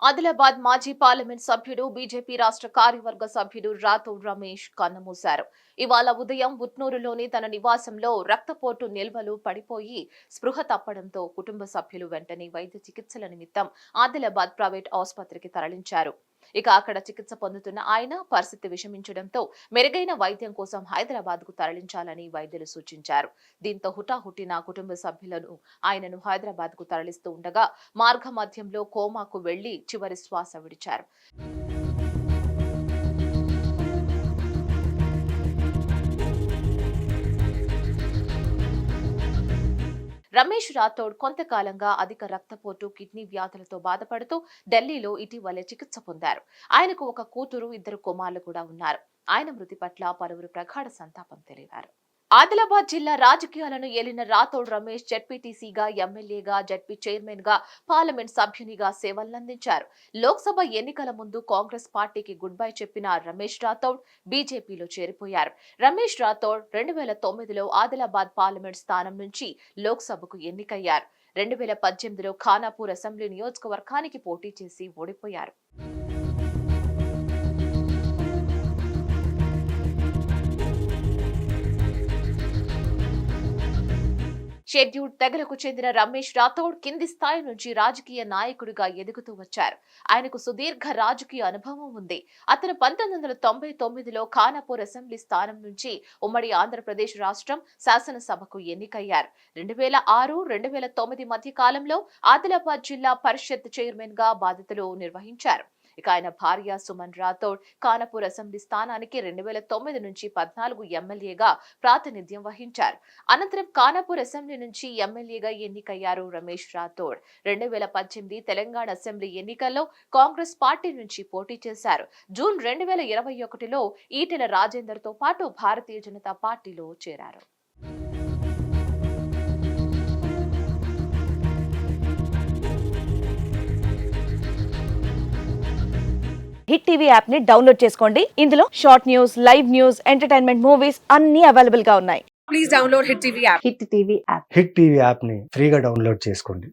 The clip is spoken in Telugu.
ఆదిలాబాద్ మాజీ పార్లమెంట్ సభ్యుడు బీజేపీ రాష్ట్ర కార్యవర్గ సభ్యుడు రాథోడ్ రమేష్ కన్నుమూశారు. ఇవాళ ఉదయం ఉట్నూరులోని తన నివాసంలో రక్తపోటు నిల్వలు పడిపోయి స్పృహ తప్పడంతో కుటుంబ సభ్యులు వెంటనే వైద్య చికిత్సల నిమిత్తం ఆదిలాబాద్ ప్రైవేట్ ఆసుపత్రికి తరలించారు. ఇక అక్కడ చికిత్స పొందుతున్న ఆయన పరిస్థితి విషమించడంతో మెరుగైన వైద్యం కోసం హైదరాబాద్ కు తరలించాలని వైద్యులు సూచించారు. దీంతో హుటాహుటిన కుటుంబ సభ్యులను ఆయనను హైదరాబాద్ కు తరలిస్తూ ఉండగా మార్గ మధ్యంలో కోమాకు వెళ్లి చివరి శ్వాస విడిచారు. రమేష్ రాథోడ్ కొంతకాలంగా అధిక రక్తపోటు, కిడ్నీ వ్యాధులతో బాధపడుతూ ఢిల్లీలో ఇటీవలే చికిత్స పొందారు. ఆయనకు ఒక కూతురు, 2 కుమారులు కూడా ఉన్నారు. ఆయన మృతి పట్ల పలువురు ప్రగాఢ సంతాపం తెలిపారు. ఆదిలాబాద్ జిల్లా రాజకీయాలను ఏలిన రాథోడ్ రమేష్ జెడ్పీటీసీగా, ఎమ్మెల్యేగా, జెడ్పీ చైర్మన్ గా, పార్లమెంట్ సభ్యునిగా సేవలందించారు. లోక్సభ ఎన్నికల ముందు కాంగ్రెస్ పార్టీకి గుడ్ బై చెప్పిన రమేష్ రాథోడ్ బీజేపీలో చేరిపోయారు. రమేష్ రాథోడ్ 2009లో ఆదిలాబాద్ పార్లమెంట్ స్థానం నుంచి లోక్సభకు ఎన్నికయ్యారు. 2018లో ఖానాపూర్ అసెంబ్లీ నియోజకవర్గానికి పోటీ చేసి ఓడిపోయారు. షెడ్యూల్డ్ తెగలకు చెందిన రమేష్ రాథోడ్ కింది స్థాయి నుంచి రాజకీయ నాయకుడిగా ఎదుగుతూ వచ్చారు. ఆయనకు సుదీర్ఘ రాజకీయ అనుభవం ఉంది. అతను 1999లో ఖానాపూర్ అసెంబ్లీ స్థానం నుంచి ఉమ్మడి ఆంధ్రప్రదేశ్ రాష్ట్రం శాసనసభకు ఎన్నికయ్యారు. 2006, 2009 మధ్య కాలంలో ఆదిలాబాద్ జిల్లా పరిషత్ చైర్మన్ గా బాధ్యతలు నిర్వహించారు. ఇక ఆయన భార్య సుమన్ రాథోడ్ ఖానాపూర్ అసెంబ్లీ స్థానానికి 2009 నుంచి 14 ఎమ్మెల్యేగా ప్రాతినిధ్యం వహించారు. అనంతరం ఖానాపూర్ అసెంబ్లీ నుంచి ఎమ్మెల్యేగా ఎన్నికయ్యారు రమేష్ రాథోడ్. 2018 తెలంగాణ అసెంబ్లీ ఎన్నికల్లో కాంగ్రెస్ పార్టీ నుంచి పోటీ చేశారు. జూన్ 2021లో ఈటెల రాజేందర్ తో పాటు భారతీయ జనతా పార్టీలో చేరారు. హిట్ టీవీ యాప్ ని డౌన్లోడ్ చేసుకోండి. ఇందులో short news, live news, entertainment movies అన్ని అవైలబుల్ గా ఉన్నాయి. Please download hit TV app. Hit TV app. Hit TV app ని ఫ్రీగా డౌన్లోడ్ చేసుకోండి.